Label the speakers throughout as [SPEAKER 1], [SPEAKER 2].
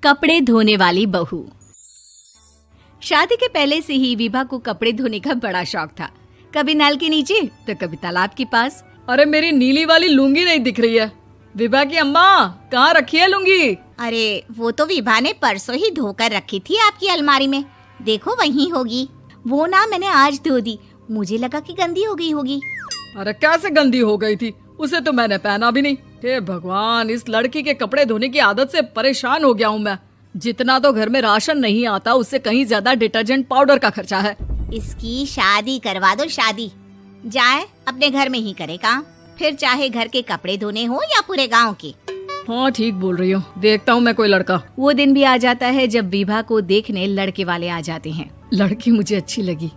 [SPEAKER 1] कपड़े धोने वाली बहू। शादी के पहले से ही विभा को कपड़े धोने का बड़ा शौक था। कभी नल के नीचे तो कभी तालाब के पास।
[SPEAKER 2] अरे मेरी नीली वाली लुंगी नहीं दिख रही है। विभा की अम्मा, कहाँ रखी है लुंगी?
[SPEAKER 3] अरे वो तो विभा ने परसों ही धोकर रखी थी आपकी अलमारी में, देखो वहीं होगी। वो ना मैंने आज धो दी, मुझे लगा कि गंदी हो गई होगी।
[SPEAKER 2] अरे कैसे गंदी हो गई थी? उसे तो मैंने पहना भी नहीं। हे भगवान, इस लड़की के कपड़े धोने की आदत से परेशान हो गया हूँ मैं। जितना तो घर में राशन नहीं आता, उससे कहीं ज्यादा डिटर्जेंट पाउडर का खर्चा है।
[SPEAKER 3] इसकी शादी करवा दो, शादी जाए अपने घर में ही करे काम, फिर चाहे घर के कपड़े धोने हो या पूरे गांव के।
[SPEAKER 2] हाँ ठीक बोल रही हूँ, देखता हूँ मैं कोई लड़का।
[SPEAKER 1] वो दिन भी आ जाता है जब विभा को देखने लड़के वाले आ जाते हैं।
[SPEAKER 2] लड़की मुझे अच्छी लगी।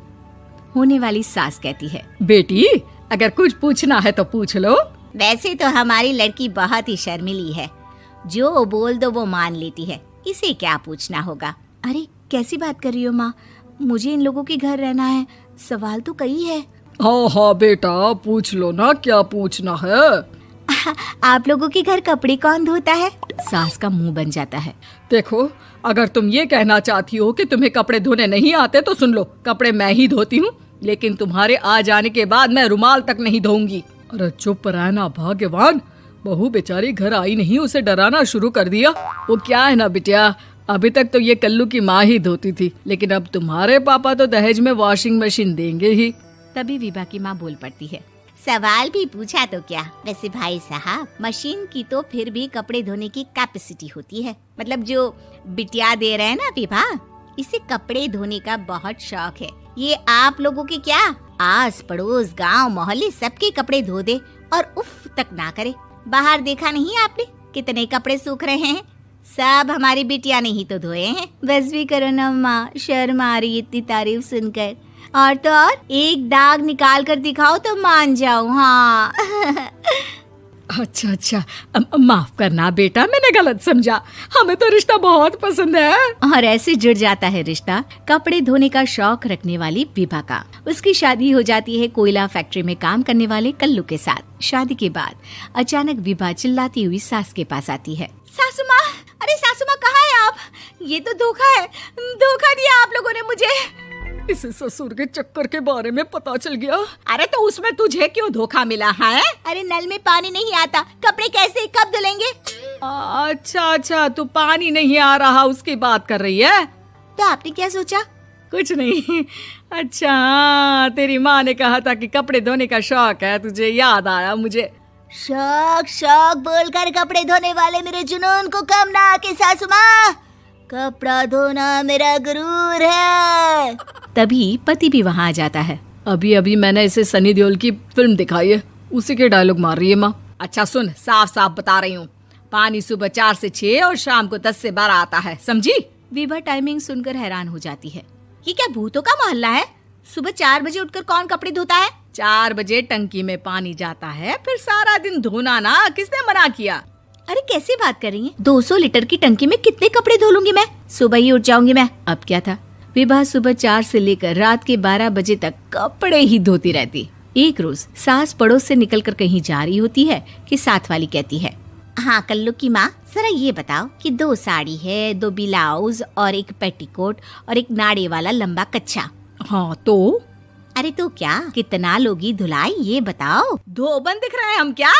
[SPEAKER 1] होने वाली सास कहती है,
[SPEAKER 2] बेटी अगर कुछ पूछना है तो पूछ लो।
[SPEAKER 3] वैसे तो हमारी लड़की बहुत ही शर्मीली है, जो बोल दो वो मान लेती है, इसे क्या पूछना होगा।
[SPEAKER 1] अरे कैसी बात कर रही हो माँ, मुझे इन लोगों के घर रहना है, सवाल तो कई है।
[SPEAKER 2] हाँ हाँ बेटा, पूछ लो ना, क्या पूछना है।
[SPEAKER 1] आप लोगों के घर कपड़े कौन धोता है? सास का मुंह बन जाता है।
[SPEAKER 2] देखो, अगर तुम ये कहना चाहती हो कि तुम्हें कपड़े धोने नहीं आते तो सुन लो, कपड़े मैं ही धोती हूँ, लेकिन तुम्हारे आ जाने के बाद मैं रुमाल तक नहीं धोऊंगी। अरे चुप रहना भाग्यवान, बहू बेचारी घर आई नहीं, उसे डराना शुरू कर दिया। वो क्या है ना बिटिया, अभी तक तो ये कल्लू की माँ ही धोती थी, लेकिन अब तुम्हारे पापा तो दहेज में वॉशिंग मशीन देंगे ही।
[SPEAKER 1] तभी विभा की माँ बोल पड़ती है,
[SPEAKER 3] सवाल भी पूछा तो क्या। वैसे भाई साहब, मशीन की तो फिर भी कपड़े धोने की कैपेसिटी होती है। मतलब जो बिटिया दे रहे हैं ना विभा, इसे कपड़े धोने का बहुत शौक है। ये आप लोगों के क्या, आस पड़ोस गांव मोहल्ले सबके कपड़े धो दे और उफ तक ना करे। बाहर देखा नहीं आपने कितने कपड़े सूख रहे हैं? सब हमारी बिटिया ने ही तो धोए हैं।
[SPEAKER 1] बस भी करो ना माँ, शर्म आ रही इतनी तारीफ सुनकर। और तो और एक दाग निकाल कर दिखाओ तो मान जाऊं। हाँ
[SPEAKER 2] अच्छा, माफ करना बेटा, मैंने गलत समझा। हमें तो रिश्ता बहुत पसंद है।
[SPEAKER 1] और ऐसे जुड़ जाता है रिश्ता कपड़े धोने का शौक रखने वाली विभा का। उसकी शादी हो जाती है कोयला फैक्ट्री में काम करने वाले कल्लू के साथ। शादी के बाद अचानक विभा चिल्लाती हुई सास के पास आती है।
[SPEAKER 3] सासू माँ, अरे सासू माँ कहाँ है आप? ये तो धोखा है, धोखा दिया आप लोगों ने मुझे।
[SPEAKER 2] इसे ससुर के चक्कर के बारे में पता चल गया।
[SPEAKER 3] अरे तो उसमें तुझे क्यों धोखा मिला है? अरे नल में पानी नहीं आता, कपड़े कैसे कब धुलेंगे?
[SPEAKER 2] अच्छा, तू पानी नहीं आ रहा उसकी बात कर रही है।
[SPEAKER 3] तो आपने क्या सोचा?
[SPEAKER 2] कुछ नहीं। अच्छा, तेरी माँ ने कहा था कि कपड़े धोने का शौक है तुझे, याद आया मुझे।
[SPEAKER 3] शौक बोलकर कपड़े धोने वाले मेरे जुनून को कम ना आके सासू माँ, कपड़ा धोना मेरा गुरूर है।
[SPEAKER 1] तभी पति भी वहाँ आ जाता है।
[SPEAKER 2] अभी मैंने इसे सनी देओल की फिल्म दिखाई है, उसी के डायलॉग मार रही है माँ। अच्छा सुन, साफ साफ बता रही हूँ, पानी सुबह 4 से 6 और शाम को 10 से 12 आता है, समझी?
[SPEAKER 1] विभा टाइमिंग सुनकर हैरान हो जाती है।
[SPEAKER 3] ये क्या भूतों का मोहल्ला है? सुबह 4 बजे उठकर कौन कपड़े धोता है?
[SPEAKER 2] 4 बजे टंकी में पानी जाता है, फिर सारा दिन धोना ना, किसने मना किया?
[SPEAKER 1] अरे कैसी बात कर रही हैं? 200 लीटर की टंकी में कितने कपड़े धो लूंगी मैं, सुबह ही उठ जाऊंगी मैं। अब क्या था, विभा सुबह 4 से लेकर रात के 12 बजे तक कपड़े ही धोती रहती। एक रोज सास पड़ोस से निकलकर कहीं जा रही होती है कि साथ वाली कहती है,
[SPEAKER 3] हाँ कल्लू की माँ, जरा ये बताओ कि 2 साड़ी है, 2 ब्लाउज और एक पेटीकोट और एक नाड़े वाला लंबा कच्छा।
[SPEAKER 2] हाँ तो?
[SPEAKER 3] अरे तो क्या, कितना लोगी धुलाई ये बताओ।
[SPEAKER 2] धोबन दिख रहे हैं हम क्या?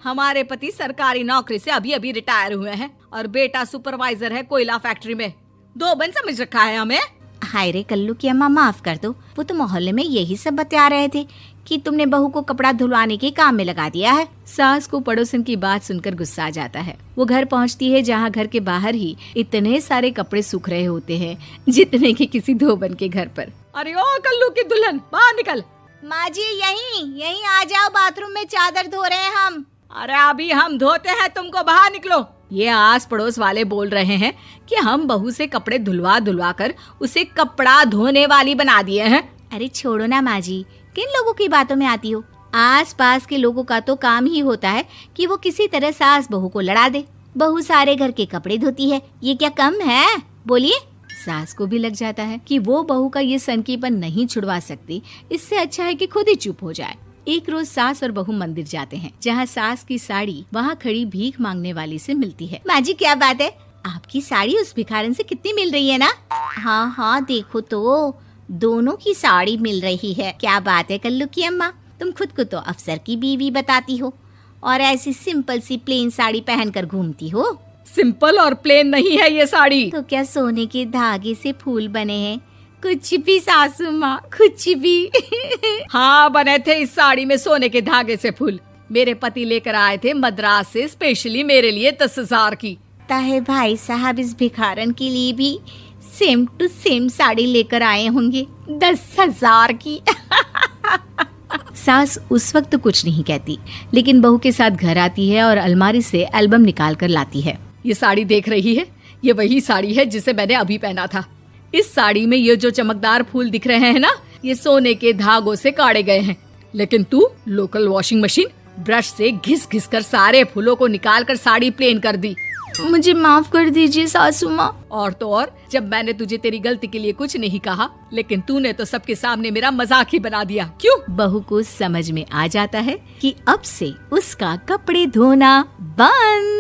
[SPEAKER 2] हमारे पति सरकारी नौकरी से अभी रिटायर हुए हैं और बेटा सुपरवाइजर है कोयला फैक्ट्री में। धोबन समझ रखा है हमें?
[SPEAKER 3] हाय रे कल्लू की अम्मा, माफ कर दो, वो तो मोहल्ले में यही सब बता रहे थे कि तुमने बहू को कपड़ा धुलवाने के काम में लगा दिया है।
[SPEAKER 1] सास को पड़ोसन की बात सुनकर गुस्सा आ जाता है। वो घर पहुंचती है जहां घर के बाहर ही इतने सारे कपड़े सूख रहे होते हैं जितने कि किसी धोबन के घर पर।
[SPEAKER 2] अरे ओ कल्लू की दुल्हन, बाहर निकल।
[SPEAKER 3] माँ जी यहीं आ जाओ, बाथरूम में चादर धो रहे हैं हम।
[SPEAKER 2] अरे अभी हम धोते हैं, तुमको बाहर निकलो। ये आस पड़ोस वाले बोल रहे हैं कि हम बहू से कपड़े धुलवा कर उसे कपड़ा धोने वाली बना दिए हैं।
[SPEAKER 1] अरे छोड़ो ना माँ जी, किन लोगों की बातों में आती हो? आस पास के लोगों का तो काम ही होता है कि वो किसी तरह सास बहू को लड़ा दे। बहू सारे घर के कपड़े धोती है, ये क्या कम है? बोलिए। सास को भी लग जाता है कि वो बहू का ये सनकीपन नहीं छुड़वा सकती, इससे अच्छा है कि खुद ही चुप हो जाए। एक रोज सास और बहू मंदिर जाते हैं, जहाँ सास की साड़ी वहाँ खड़ी भीख मांगने वाली से मिलती है।
[SPEAKER 3] माँ जी क्या बात है, आपकी साड़ी उस भिखारन से कितनी मिल रही है ना? हाँ हाँ देखो तो, दोनों की साड़ी मिल रही है। क्या बात है कल्लू की अम्मा, तुम खुद को तो अफसर की बीवी बताती हो और ऐसी सिंपल सी प्लेन साड़ी पहनकर घूमती हो।
[SPEAKER 2] सिंपल और प्लेन नहीं है ये साड़ी।
[SPEAKER 3] तो क्या सोने के धागे से फूल बने हैं? कुछ भी सासू माँ, कुछ भी।
[SPEAKER 2] हाँ बने थे इस साड़ी में सोने के धागे से फूल। मेरे पति लेकर आए थे मद्रास से स्पेशली मेरे लिए 10,000 की।
[SPEAKER 3] ताहे भाई साहब इस भिखारन के लिए भी सेम टू सेम साड़ी लेकर आए होंगे 10,000 की।
[SPEAKER 1] सास उस वक्त तो कुछ नहीं कहती, लेकिन बहू के साथ घर आती है और अलमारी से एल्बम निकाल कर लाती है।
[SPEAKER 2] ये साड़ी देख रही है, ये वही साड़ी है जिसे मैंने अभी पहना था। इस साड़ी में ये जो चमकदार फूल दिख रहे हैं ना, ये सोने के धागों से काढ़े गए हैं। लेकिन तू लोकल वॉशिंग मशीन ब्रश से घिस घिस कर सारे फूलों को निकाल कर साड़ी प्लेन कर दी।
[SPEAKER 1] मुझे माफ कर दीजिए सासू माँ।
[SPEAKER 2] और तो और, जब मैंने तुझे तेरी गलती के लिए कुछ नहीं कहा, लेकिन तूने तो सबके सामने मेरा मजाक ही बना दिया। क्यों?
[SPEAKER 1] बहू को समझ में आ जाता है कि अब से उसका कपड़े धोना बंद।